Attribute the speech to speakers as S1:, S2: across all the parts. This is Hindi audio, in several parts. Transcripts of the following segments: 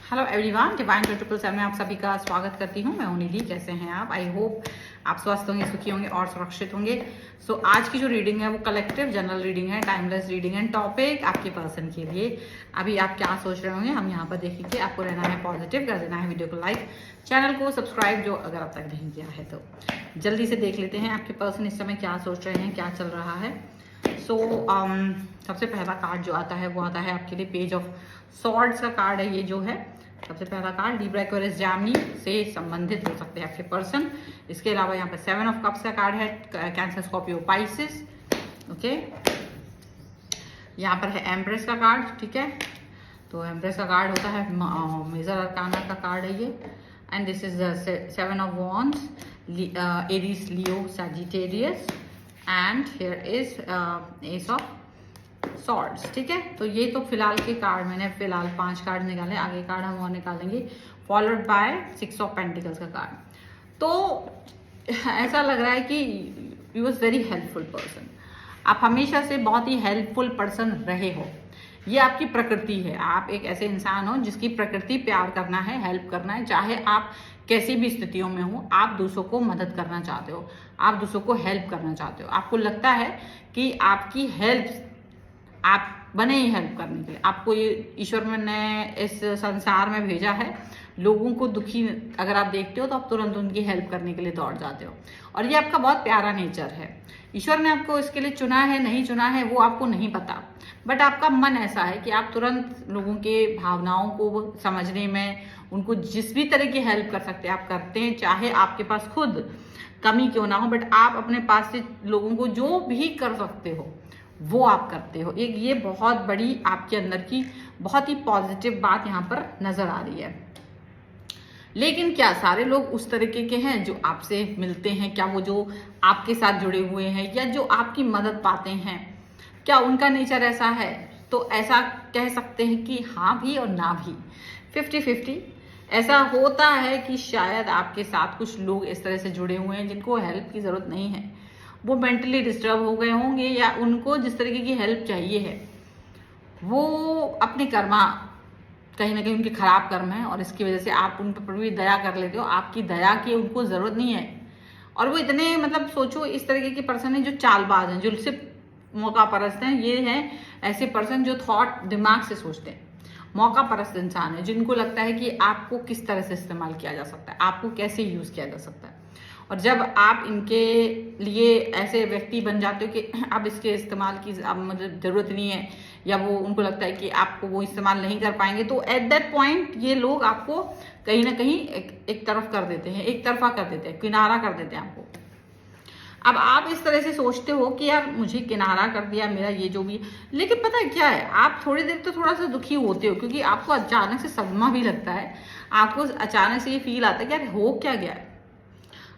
S1: हेलो एवरीवन, डिवाइन 277 में आप सभी का स्वागत करती हूँ। मैं हूँ निधि। कैसे हैं आप? आई होप आप स्वस्थ होंगे, सुखी होंगे और सुरक्षित होंगे। सो आज की जो रीडिंग है वो कलेक्टिव जनरल रीडिंग है, टाइमलेस रीडिंग है। टॉपिक आपके पर्सन के लिए। अभी आप क्या सोच रहे होंगे, हम यहाँ पर देखेंगे। आपको रहना है पॉजिटिव, कर देना है वीडियो को लाइक, चैनल को सब्सक्राइब जो अगर अब तक नहीं किया है तो जल्दी से देख लेते हैं आपके पर्सन इस समय क्या सोच रहे हैं, क्या चल रहा है। सबसे पहला कार्ड जो आता है वो आता है आपके लिए पेज ऑफ सॉर्ड्स का कार्ड है। ये जो है सबसे पहला कार्ड लिब्रा एक्वेरियस जेमिनी से संबंधित हो सकते हैं आपके पर्सन। इसके अलावा यहाँ पे 7 ऑफ कप्स का कार्ड है, कैंसर, स्कॉर्पियो, पाइसेस। ओके, यहाँ पर है एम्प्रेस का कार्ड। ठीक है, तो एम्प्रेस का कार्ड होता है मेजर अरकाना का कार्ड है ये। And this is the 7 of wands, Aries, Leo, Sagittarius. And here is S of swords. ठीक है, तो ये तो फिलहाल के कार्ड, मैंने फिलहाल 5 कार्ड निकाले, आगे कार्ड हम और निकालेंगे। फॉलोड बाय 6 ऑफ पेंटिकल्स का कार्ड। तो ऐसा लग रहा है कि you was very helpful person. आप हमेशा से बहुत ही हेल्पफुल पर्सन रहे हो। ये आपकी प्रकृति है। आप एक ऐसे इंसान हो जिसकी प्रकृति प्यार करना है, हेल्प करना है। चाहे आप कैसी भी स्थितियों में हो, आप दूसरों को मदद करना चाहते हो, आप दूसरों को हेल्प करना चाहते हो। आपको लगता है कि आपकी हेल्प, आप बने ही हेल्प करने के लिए। आपको ये ईश्वर ने इस संसार में भेजा है। लोगों को दुखी अगर आप देखते हो तो आप तुरंत उनकी हेल्प करने के लिए दौड़ जाते हो, और ये आपका बहुत प्यारा नेचर है। ईश्वर ने आपको इसके लिए चुना है, नहीं चुना है वो आपको नहीं पता, बट आपका मन ऐसा है कि आप तुरंत लोगों के भावनाओं को समझने में, उनको जिस भी तरह की हेल्प कर सकते हैं आप करते हैं। चाहे आपके पास खुद कमी क्यों ना हो, बट आप अपने पास से लोगों को जो भी कर सकते हो वो आप करते हो। एक ये बहुत बड़ी आपके अंदर की बहुत ही पॉजिटिव बात यहाँ पर नजर आ रही है। लेकिन क्या सारे लोग उस तरीके के हैं जो आपसे मिलते हैं? क्या वो जो आपके साथ जुड़े हुए हैं या जो आपकी मदद पाते हैं, क्या उनका नेचर ऐसा है? तो ऐसा कह सकते हैं कि हाँ भी और ना भी, 50-50। ऐसा होता है कि शायद आपके साथ कुछ लोग इस तरह से जुड़े हुए हैं जिनको हेल्प की जरूरत नहीं है। वो मेंटली डिस्टर्ब हो गए होंगे, या उनको जिस तरीके की हेल्प चाहिए है वो अपने कर्मा, कहीं ना कहीं उनके खराब कर्म है, और इसकी वजह से आप उन पर भी दया कर लेते हो। आपकी दया की उनको जरूरत नहीं है, और वो इतने, मतलब सोचो, इस तरीके के पर्सन है जो चालबाज हैं, जो सिर्फ मौका परस्त हैं। ये हैं ऐसे पर्सन जो थॉट, दिमाग से सोचते हैं। मौका परस्त इंसान है जिनको लगता है कि आपको किस तरह से इस्तेमाल किया जा सकता है, आपको कैसे यूज किया जा सकता है। और जब आप इनके लिए ऐसे व्यक्ति बन जाते हो कि अब इसके इस्तेमाल की अब मतलब जरूरत नहीं है, या वो उनको लगता है कि आपको वो इस्तेमाल नहीं कर पाएंगे, तो एट दैट पॉइंट ये लोग आपको कहीं ना कहीं एक तरफ कर देते हैं, एक तरफा कर देते हैं, किनारा कर देते हैं आपको। अब आप इस तरह से सोचते हो कि यार मुझे किनारा कर दिया, मेरा ये जो भी, लेकिन पता है क्या है, आप थोड़ी देर तो थोड़ा सा दुखी होते हो, क्योंकि आपको अचानक से सदमा भी लगता है। आपको अचानक से ये फील आता है कि यार हो क्या गया है,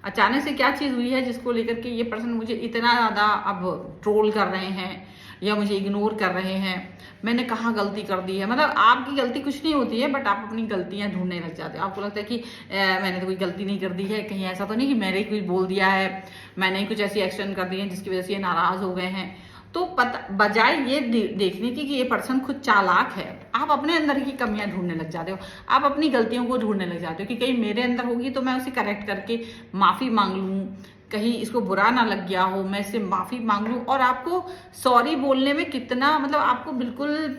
S1: अचानक से क्या चीज हुई है जिसको लेकर के ये पर्सन मुझे इतना ज्यादा अब ट्रोल कर रहे हैं या मुझे इग्नोर कर रहे हैं। मैंने कहाँ गलती कर दी है? मतलब आपकी गलती कुछ नहीं होती है, बट आप अपनी गलतियां ढूंढने लग जाते हो। आपको लगता है कि मैंने तो कोई गलती नहीं कर दी है, कहीं ऐसा तो नहीं कि मैंने कुछ बोल दिया है, मैंने कुछ ऐसी एक्शन कर दी है जिसकी वजह से ये नाराज हो गए हैं। तो बजाय ये देखने की कि ये पर्सन खुद चालाक है, आप अपने अंदर की कमियां ढूंढने लग जाते हो। आप अपनी गलतियों को ढूंढने लग जाते हो कि कहीं मेरे अंदर होगी तो मैं उसे करेक्ट करके माफी मांग लूं, कहीं इसको बुरा ना लग गया हो, मैं इससे माफी मांग लूं। और आपको सॉरी बोलने में कितना, मतलब आपको बिल्कुल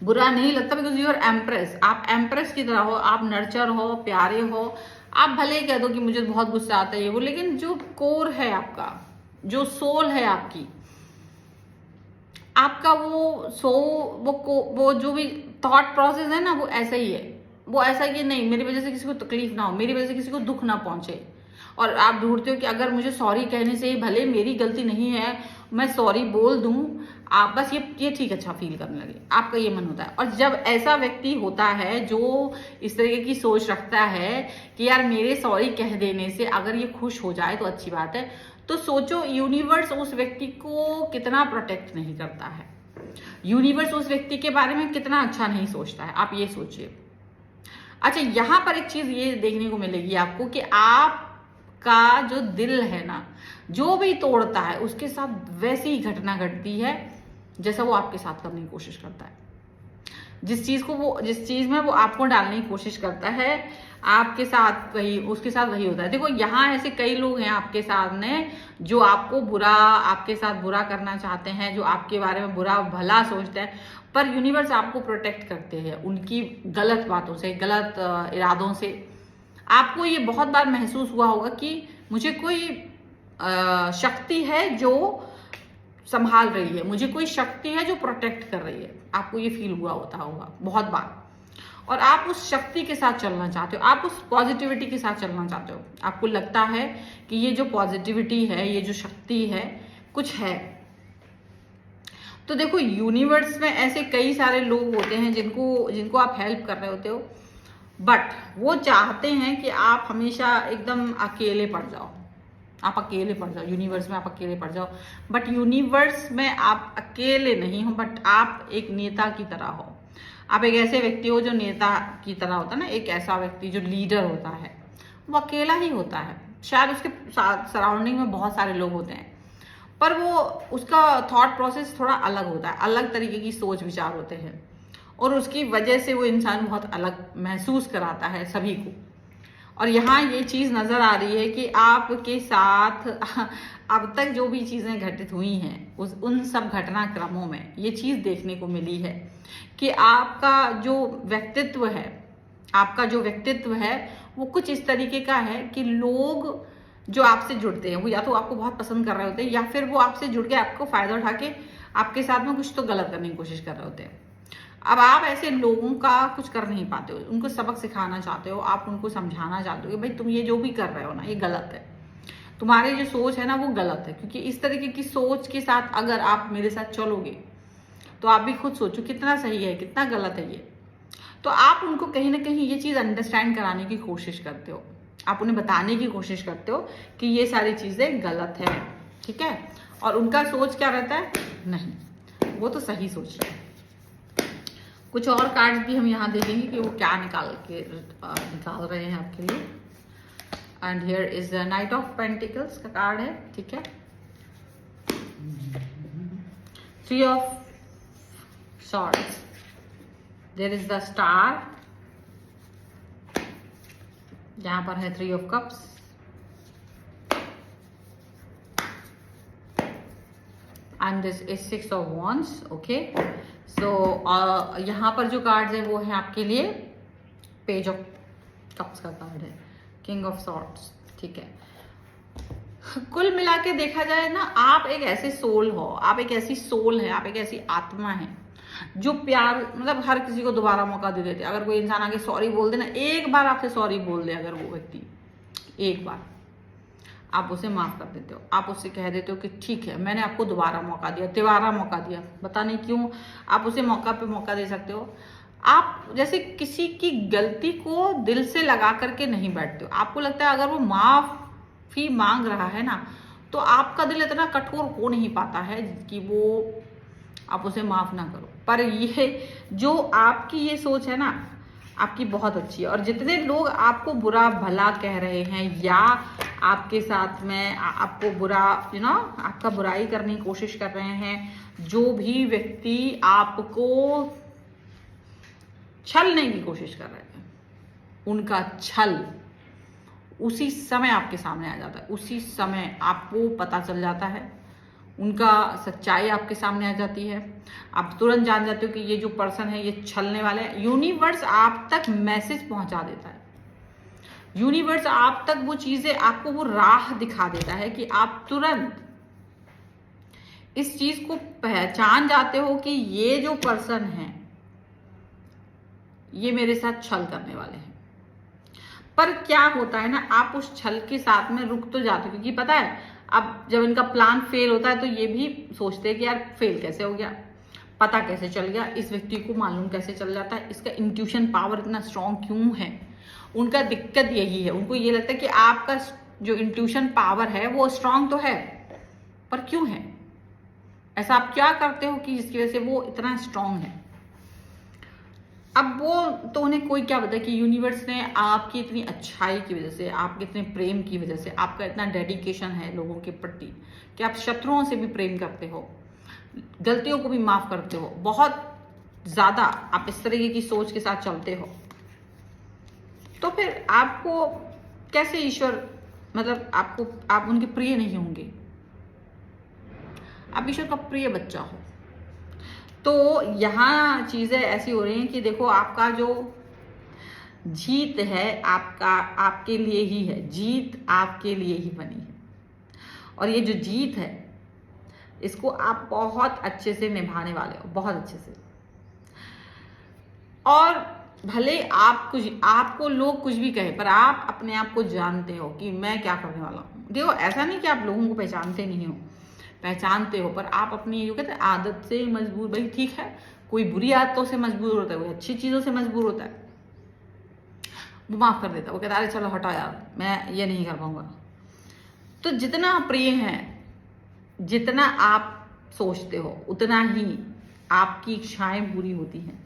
S1: बुरा नहीं लगता, बिकॉज यू आर एम्प्रेस। आप एम्प्रेस की तरह हो, आप नर्चर हो, प्यारे हो। आप भले कह दो कि मुझे बहुत गुस्सा आता है ये वो, लेकिन जो कोर है आपका, जो सोल है आपका वो जो भी थॉट प्रोसेस है ना, वो ऐसा ही है। वो ऐसा कि नहीं, मेरी वजह से किसी को तकलीफ ना हो, मेरी वजह से किसी को दुख ना पहुंचे। और आप ढूंढते हो कि अगर मुझे सॉरी कहने से, भले मेरी गलती नहीं है, मैं सॉरी बोल दूं, आप बस ये ठीक, अच्छा फील करने लगे, आपका ये मन होता है। और जब ऐसा व्यक्ति होता है जो इस तरीके की सोच रखता है कि यार मेरे सॉरी कह देने से अगर ये खुश हो जाए तो अच्छी बात है, तो सोचो यूनिवर्स उस व्यक्ति को कितना प्रोटेक्ट नहीं करता है, यूनिवर्स उस व्यक्ति के बारे में कितना अच्छा नहीं सोचता है। आप ये सोचिए। अच्छा, यहां पर एक चीज ये देखने को मिलेगी आपको कि आपका जो दिल है ना, जो भी तोड़ता है उसके साथ वैसी ही घटना घटती है जैसा वो आपके साथ करने की कोशिश करता है। जिस चीज में वो आपको डालने की कोशिश करता है, आपके साथ वही, उसके साथ वही होता है। देखो यहाँ ऐसे कई लोग हैं आपके सामने जो आपके साथ बुरा करना चाहते हैं, जो आपके बारे में बुरा भला सोचते हैं, पर यूनिवर्स आपको प्रोटेक्ट करते हैं उनकी गलत बातों से, गलत इरादों से। आपको ये बहुत बार महसूस हुआ होगा कि मुझे कोई शक्ति है जो संभाल रही है, मुझे कोई शक्ति है जो प्रोटेक्ट कर रही है। आपको ये फील हुआ होगा बहुत बार, और आप उस शक्ति के साथ चलना चाहते हो, आप उस पॉजिटिविटी के साथ चलना चाहते हो। आपको लगता है कि ये जो पॉजिटिविटी है, ये जो शक्ति है, कुछ है। तो देखो यूनिवर्स में ऐसे कई सारे लोग होते हैं जिनको आप हेल्प कर रहे होते हो, बट वो चाहते हैं कि आप हमेशा एकदम अकेले पड़ जाओ। आप अकेले पड़ जाओ, यूनिवर्स में आप अकेले पड़ जाओ। बट यूनिवर्स में आप अकेले नहीं हो, बट आप एक नेता की तरह हो। आप एक ऐसे व्यक्ति हो जो नेता की तरह होता है ना, एक ऐसा व्यक्ति जो लीडर होता है, वो अकेला ही होता है। शायद उसके सराउंडिंग में बहुत सारे लोग होते हैं, पर वो उसका थॉट प्रोसेस थोड़ा अलग होता है, अलग तरीके की सोच विचार होते हैं, और उसकी वजह से वो इंसान बहुत अलग महसूस कराता है सभी को। और यहाँ ये चीज़ नज़र आ रही है कि आपके साथ अब तक जो भी चीज़ें घटित हुई हैं, उन सब घटनाक्रमों में ये चीज़ देखने को मिली है कि आपका जो व्यक्तित्व है वो कुछ इस तरीके का है कि लोग जो आपसे जुड़ते हैं वो या तो आपको बहुत पसंद कर रहे होते हैं, या फिर वो आपसे जुड़ के आपको फ़ायदा उठा के आपके साथ में कुछ तो गलत करने की कोशिश कर रहे होते हैं। अब आप ऐसे लोगों का कुछ कर नहीं पाते हो, उनको सबक सिखाना चाहते हो, आप उनको समझाना चाहते हो कि भाई तुम ये जो भी कर रहे हो ना, ये गलत है, तुम्हारी जो सोच है ना वो गलत है। क्योंकि इस तरीके की सोच के साथ अगर आप मेरे साथ चलोगे तो आप भी खुद सोचो कितना सही है, कितना गलत है ये। तो आप उनको कहीं ना कहीं ये चीज़ अंडरस्टैंड कराने की कोशिश करते हो, आप उन्हें बताने की कोशिश करते हो कि ये सारी चीज़ें गलत है, ठीक है। और उनका सोच क्या रहता है, नहीं वो तो सही सोच रहे हैं। कुछ और कार्ड्स भी हम यहाँ देखेंगे कि वो क्या निकाल रहे हैं आपके लिए। And here is knight of pentacles का कार्ड है, ठीक है। 3 of swords, there is the star, यहाँ पर है 3 of cups, and this is 6 of wands, okay. So यहाँ पर जो कार्ड्स है वो है आपके लिए पेज ऑफ कप्स का कार्ड है, किंग ऑफ सॉर्ड्स, ठीक है। कुल मिला के देखा जाए ना, आप एक ऐसे सोल हो, आप एक ऐसी सोल है, आप एक ऐसी आत्मा है जो प्यार, मतलब हर किसी को दोबारा मौका दे देते। अगर कोई इंसान आगे सॉरी बोल दे ना, एक बार आपसे सॉरी बोल दे अगर वो व्यक्ति, एक बार आप उसे माफ कर देते हो, आप उससे कह देते हो कि ठीक है मैंने आपको दोबारा मौका दिया, तिबारा मौका दिया, पता नहीं क्यों आप उसे मौका पे मौका दे सकते हो। आप जैसे किसी की गलती को दिल से लगा करके नहीं बैठते हो। आपको लगता है अगर वो माफी मांग रहा है ना, तो आपका दिल इतना कठोर हो नहीं पाता है कि वो आप उसे माफ ना करो। पर ये जो आपकी ये सोच है ना, आपकी बहुत अच्छी है। और जितने लोग आपको बुरा भला कह रहे हैं या आपके साथ में आपको बुरा आपका बुराई करने की कोशिश कर रहे हैं, जो भी व्यक्ति आपको छलने की कोशिश कर रहे हैं, उनका छल उसी समय आपके सामने आ जाता है, उसी समय आपको पता चल जाता है, उनका सच्चाई आपके सामने आ जाती है। आप तुरंत जान जाते हो कि ये जो पर्सन है ये छलने वाले हैं। यूनिवर्स आप तक मैसेज पहुंचा देता है, यूनिवर्स आप तक वो चीजें, आपको वो राह दिखा देता है कि आप तुरंत इस चीज को पहचान जाते हो कि ये जो पर्सन है ये मेरे साथ छल करने वाले हैं। पर क्या होता है ना, आप उस छल के साथ में रुक तो जाते हो, क्योंकि पता है अब जब इनका प्लान फेल होता है तो ये भी सोचते हैं कि यार फेल कैसे हो गया, पता कैसे चल गया, इस व्यक्ति को मालूम कैसे चल जाता है, इसका इंट्यूशन पावर इतना स्ट्रांग क्यों है। उनका दिक्कत यही है, उनको ये लगता है कि आपका जो इंट्यूशन पावर है वो स्ट्रांग तो है, पर क्यों है, ऐसा आप क्या करते हो कि जिसकी वजह से वो इतना स्ट्रांग है। अब वो तो उन्हें कोई क्या बताए कि यूनिवर्स ने आपकी इतनी अच्छाई की वजह से, आपके इतने प्रेम की वजह से, आपका इतना डेडिकेशन है लोगों के प्रति कि आप शत्रुओं से भी प्रेम करते हो, गलतियों को भी माफ करते हो, बहुत ज्यादा आप इस तरीके की सोच के साथ चलते हो, तो फिर आपको कैसे ईश्वर, मतलब आप उनके प्रिय नहीं होंगे। आप ईश्वर का प्रिय बच्चा हो। तो यहाँ चीजें ऐसी हो रही हैं कि देखो, आपका जो जीत है आपका आपके लिए ही है, जीत आपके लिए ही बनी है। और ये जो जीत है इसको आप बहुत अच्छे से निभाने वाले हो, बहुत अच्छे से। और भले आपको लोग कुछ भी कहे, पर आप अपने आप को जानते हो कि मैं क्या करने वाला हूँ। देखो, ऐसा नहीं कि आप लोगों को पहचानते नहीं हो, पहचानते हो, पर आप अपनी जो कहते हैं आदत से मजबूर, भाई ठीक है, कोई बुरी आदतों से मजबूर होता है, कोई अच्छी चीजों से मजबूर होता है, वो माफ कर देता है, वो कहता है अरे चलो हटाओ यार, मैं ये नहीं कर पाऊंगा। तो जितना प्रिय है, जितना आप सोचते हो, उतना ही आपकी इच्छाएं पूरी होती हैं,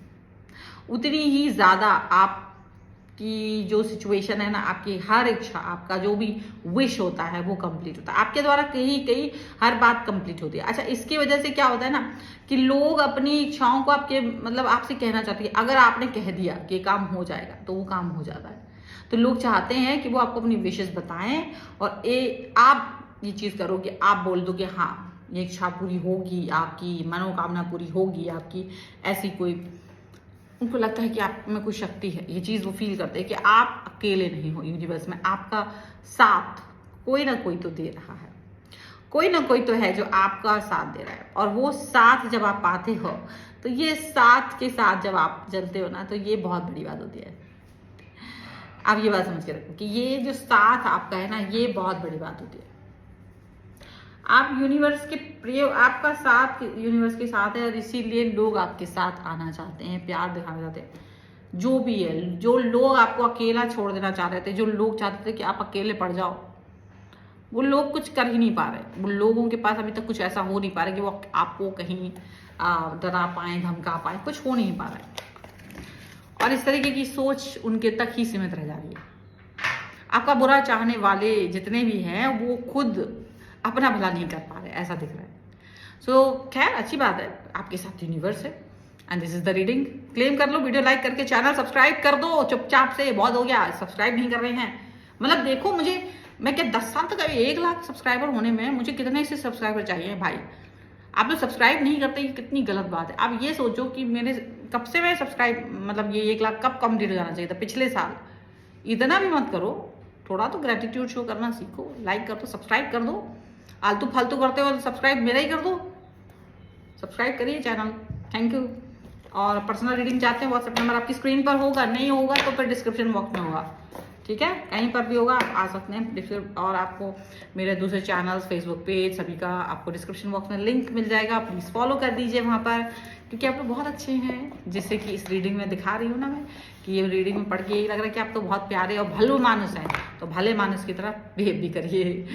S1: उतनी ही ज्यादा आपकी जो सिचुएशन है ना, आपकी हर इच्छा, आपका जो भी विश होता है वो कंप्लीट होता है। आपके द्वारा कहीं हर बात कंप्लीट होती है। अच्छा, इसकी वजह से क्या होता है ना कि लोग अपनी इच्छाओं को आपके मतलब आपसे कहना चाहते हैं। अगर आपने कह दिया कि काम हो जाएगा तो वो काम हो जाता है। तो लोग चाहते हैं कि वो आपको अपनी विशेस बताएं और आप ये चीज करो कि आप बोल दो कि हाँ ये इच्छा पूरी होगी, आपकी मनोकामना पूरी होगी, आपकी ऐसी कोई, उनको लगता है कि आप में कोई शक्ति है। ये चीज वो फील करते हैं कि आप अकेले नहीं हो यूनिवर्स में, आपका साथ कोई ना कोई तो दे रहा है, कोई ना कोई तो है जो आपका साथ दे रहा है। और वो साथ जब आप पाते हो, तो ये साथ के साथ जब आप चलते हो ना, तो ये बहुत बड़ी बात होती है। आप ये बात समझ के रखो कि ये जो साथ आपका है ना, ये बहुत बड़ी बात होती है। आप यूनिवर्स के प्रिय, आपका साथ यूनिवर्स के साथ है, और इसीलिए लोग आपके साथ आना चाहते हैं, प्यार दिखाना चाहते हैं। जो भी है, जो लोग आपको अकेला छोड़ देना चाह रहे थे, जो लोग चाहते थे कि आप अकेले पड़ जाओ, वो लोग कुछ कर ही नहीं पा रहे। वो लोगों के पास अभी तक कुछ ऐसा हो नहीं पा रहा कि वो आपको कहीं डरा पाए, धमका पाए, कुछ हो नहीं पा रहा है। और इस तरीके की सोच उनके तक ही सीमित रह जा रही है। आपका बुरा चाहने वाले जितने भी हैं, वो खुद अपना भला नहीं कर पा रहे, ऐसा दिख रहा है। सो खैर, अच्छी बात है, आपके साथ यूनिवर्स है। And this is the reading. Claim कर लो, वीडियो लाइक करके चैनल सब्सक्राइब कर दो चुपचाप से। बहुत हो गया, सब्सक्राइब नहीं कर रहे हैं। मतलब देखो, मैं क्या 10 साल तक, अभी 1 लाख सब्सक्राइबर होने में मुझे कितने से सब्सक्राइबर चाहिए भाई। आप लोग सब्सक्राइब नहीं करते, ये कितनी गलत बात है। आप ये सोचो कि मेरे कब से मैं सब्सक्राइब, मतलब ये 1 लाख कब कंप्लीट हो जाना चाहिए था, पिछले साल। इतना भी मत करो, थोड़ा तो ग्रेटिट्यूड शो करना सीखो। लाइक कर दो, सब्सक्राइब कर दो। आलतू फालतू करते हो तो सब्सक्राइब मेरा ही कर दो, सब्सक्राइब करिए चैनल। Thank you. और पर्सनल रीडिंग चाहते हैं, व्हाट्सएप नंबर आपकी स्क्रीन पर होगा, नहीं होगा तो फिर डिस्क्रिप्शन बॉक्स में होगा, ठीक है, कहीं पर भी होगा, आप आ सकते हैं। और आपको मेरे दूसरे चैनल्स, फेसबुक पेज, सभी का आपको डिस्क्रिप्शन बॉक्स में लिंक मिल जाएगा। प्लीज़ फॉलो कर दीजिए वहाँ पर, क्योंकि आप लोग बहुत अच्छे हैं। जिससे कि इस रीडिंग में दिखा रही हूँ ना मैं, कि ये रीडिंग में पढ़ के यही लग रहा है कि आप तो बहुत प्यारे और भले मानुस हैं, तो भले मानुस की तरह बिहेव भी करिए,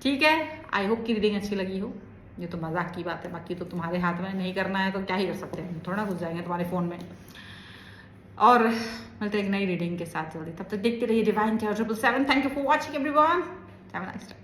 S1: ठीक है। आई होप की रीडिंग अच्छी लगी हो। ये तो मजाक की बात है, बाकी तो तुम्हारे हाथ में, नहीं करना है तो क्या ही कर सकते हैं, थोड़ा घुस जाएंगे तुम्हारे फ़ोन में। और मिलते हैं एक नई रीडिंग के साथ जल्दी, तब तक देखते रहिए divine care 777। Thank you for watching everyone, have a nice day.